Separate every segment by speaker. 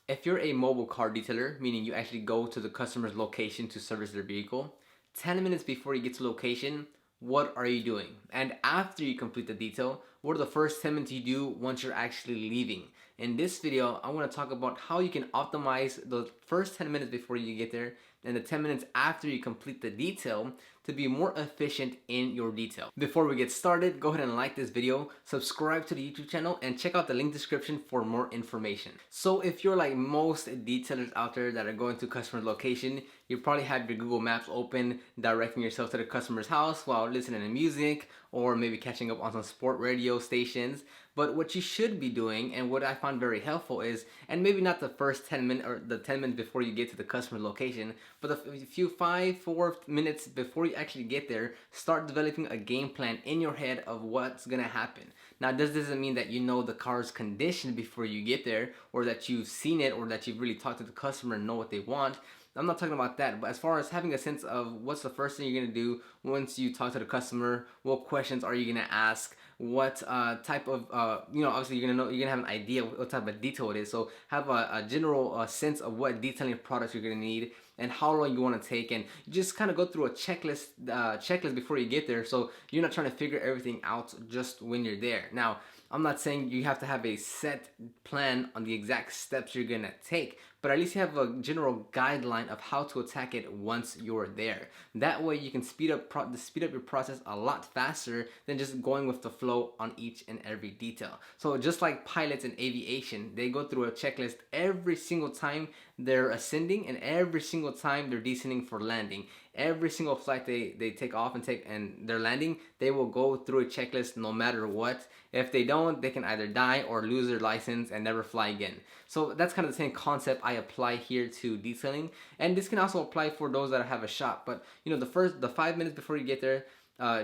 Speaker 1: If you're a mobile car detailer, meaning you actually go to the customer's location to service their vehicle, 10 minutes before you get to location, what are you doing? And after you complete the detail, what are the first 10 minutes you do once you're actually leaving? In this video, I want to talk about how you can optimize the first 10 minutes before you get there and the 10 minutes after you complete the detail to be more efficient in your detail. Before we get started, go ahead and like this video, subscribe to the YouTube channel, and check out the link description for more information. So if you're like most detailers out there that are going to customer's location, you probably have your Google Maps open, directing yourself to the customer's house while listening to music or maybe catching up on some sport radio stations. But what you should be doing, and what I found very helpful is, and maybe not the first 10 minutes or the 10 minutes before you get to the customer location, but a few 4 minutes before you actually get there, start developing a game plan in your head of what's gonna happen. Now, this doesn't mean that you know the car's condition before you get there, or that you've seen it, or that you've really talked to the customer and know what they want. I'm not talking about that, but as far as having a sense of what's the first thing you're gonna do once you talk to the customer, what questions are you gonna ask, what type of obviously you're gonna have an idea what type of detail it is. So have a general sense of what detailing products you're gonna need and how long you want to take, and you just kind of go through a checklist before you get there, so you're not trying to figure everything out just when you're there. Now, I'm not saying you have to have a set plan on the exact steps you're gonna take, but at least you have a general guideline of how to attack it once you're there. That way you can speed up your process a lot faster than just going with the flow on each and every detail. So just like pilots in aviation, they go through a checklist every single time they're ascending and every single time they're descending for landing. Every single flight they take off and they're landing, they will go through a checklist no matter what. If they don't, they can either die or lose their license and never fly again. So that's kind of the same concept I apply here to detailing, and this can also apply for those that have a shop. But the 5 minutes before you get there,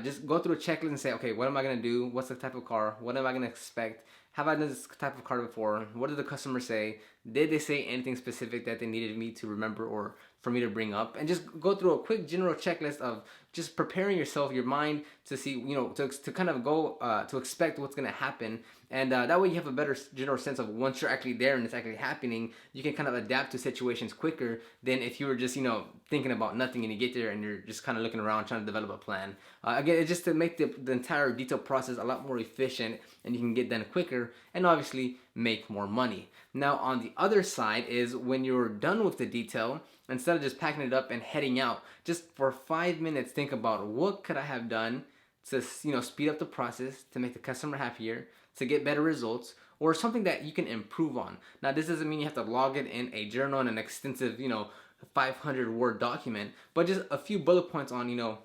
Speaker 1: just go through a checklist and say, okay, what am I gonna do? What's the type of car? What am I gonna expect? Have I done this type of car before? What did the customer say? Did they say anything specific that they needed me to remember or for me to bring up? And just go through a quick general checklist of just preparing yourself, your mind, to see, to kind of go to expect what's gonna happen. And that way you have a better general sense of once you're actually there and it's actually happening, you can kind of adapt to situations quicker than if you were just, thinking about nothing and you get there and you're just kind of looking around trying to develop a plan. Again, it's just to make the entire detail process a lot more efficient and you can get done quicker and obviously make more money. Now, on the other side is when you're done with the detail, instead of just packing it up and heading out, just for 5 minutes, think about what could I have done to speed up the process, to make the customer happier, to get better results, or something that you can improve on. Now, this doesn't mean you have to log it in a journal and an extensive 500 word document, but just a few bullet points on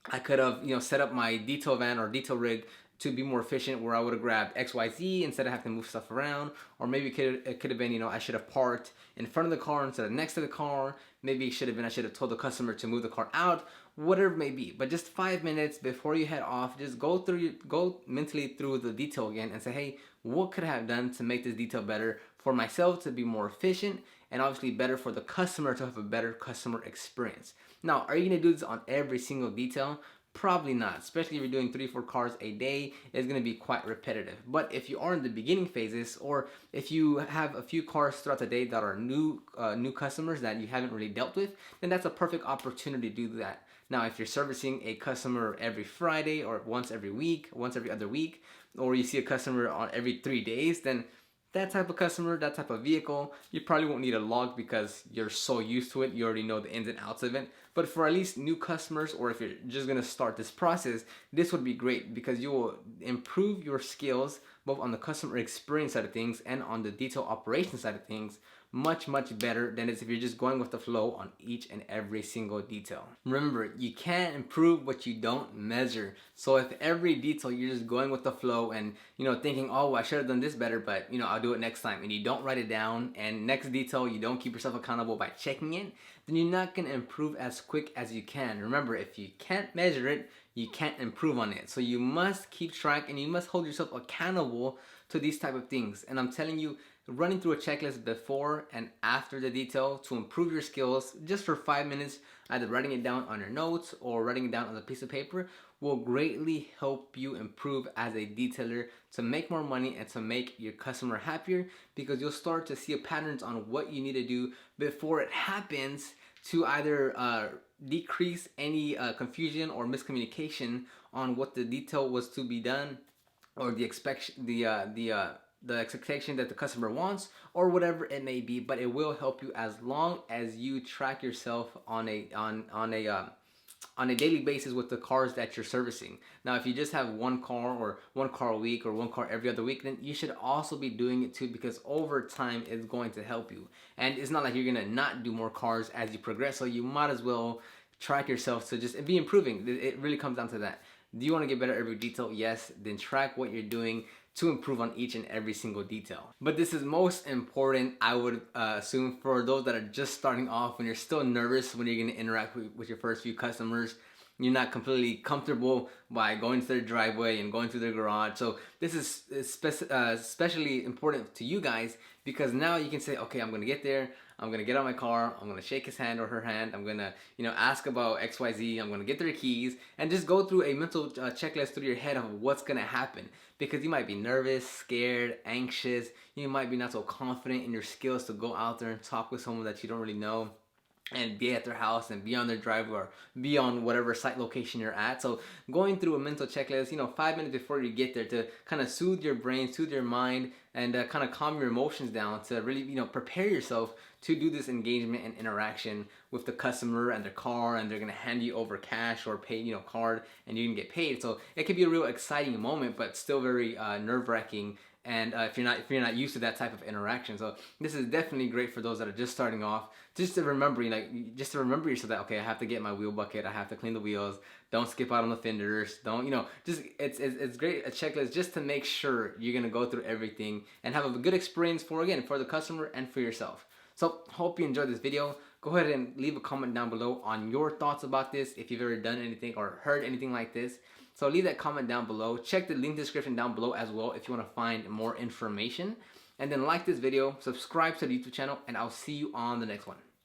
Speaker 1: I could have set up my detail van or detail rig to be more efficient, where I would have grabbed XYZ instead of having to move stuff around. Or maybe it could have been, I should have parked in front of the car instead of next to the car. Maybe it should have been, I should have told the customer to move the car out, whatever it may be. But just 5 minutes before you head off, just go mentally through the detail again and say, hey, what could I have done to make this detail better for myself, to be more efficient, and obviously better for the customer, to have a better customer experience. Now, are you gonna do this on every single detail? Probably not, especially if you're doing 3-4 cars a day. It's going to be quite repetitive. But if you are in the beginning phases, or if you have a few cars throughout the day that are new customers that you haven't really dealt with, then that's a perfect opportunity to do that. Now, if you're servicing a customer every Friday or once every week, once every other week, or you see a customer on every 3 days, then that type of customer, that type of vehicle, you probably won't need a log because you're so used to it, you already know the ins and outs of it. But for at least new customers, or if you're just gonna start this process, this would be great because you will improve your skills both on the customer experience side of things and on the detail operation side of things much better than if you're just going with the flow on each and every single detail. Remember, you can't improve what you don't measure. So if every detail you're just going with the flow and thinking, oh, I should have done this better, but I'll do it next time, and you don't write it down, and next detail you don't keep yourself accountable by checking it, then you're not going to improve as quick as you can. Remember, if you can't measure it, you can't improve on it. So you must keep track and you must hold yourself accountable to these type of things. And I'm telling you, running through a checklist before and after the detail to improve your skills just for 5 minutes, either writing it down on your notes or writing it down on a piece of paper, will greatly help you improve as a detailer to make more money and to make your customer happier, because you'll start to see patterns on what you need to do before it happens to either decrease any confusion or miscommunication on what the detail was to be done, or the expectation that the customer wants, or whatever it may be. But it will help you as long as you track yourself on a daily basis with the cars that you're servicing. Now, if you just have one car, or one car a week, or one car every other week, then you should also be doing it too, because over time it's going to help you. And it's not like you're gonna not do more cars as you progress, so you might as well track yourself to just be improving. It really comes down to that. Do you want to get better at every detail? Yes. Then track what you're doing to improve on each and every single detail. But this is most important, I would assume, for those that are just starting off, when you're still nervous when you're going to interact with your first few customers. You're not completely comfortable by going to their driveway and going to their garage. So this is especially important to you guys, because now you can say, okay, I'm gonna get there, I'm gonna get out my car, I'm gonna shake his hand or her hand, I'm gonna ask about XYZ, I'm gonna get their keys, and just go through a mental checklist through your head of what's gonna happen. Because you might be nervous, scared, anxious, you might be not so confident in your skills to go out there and talk with someone that you don't really know, and be at their house and be on their driveway or be on whatever site location you're at. So going through a mental checklist, 5 minutes before you get there, to kind of soothe your brain, soothe your mind, and kind of calm your emotions down, to really prepare yourself to do this engagement and interaction with the customer and their car, and they're gonna hand you over cash or pay card, and you can get paid. So it could be a real exciting moment, but still very nerve-wracking. And if you're not used to that type of interaction, so this is definitely great for those that are just starting off, just to remember, just to remember yourself that, okay, I have to get my wheel bucket, I have to clean the wheels, don't skip out on the fenders, don't just it's great, a checklist, just to make sure you're gonna go through everything and have a good experience for the customer and for yourself. So hope you enjoyed this video. Go ahead and leave a comment down below on your thoughts about this, if you've ever done anything or heard anything like this. So leave that comment down below. Check the link description down below as well if you want to find more information. And then like this video, subscribe to the YouTube channel, and I'll see you on the next one.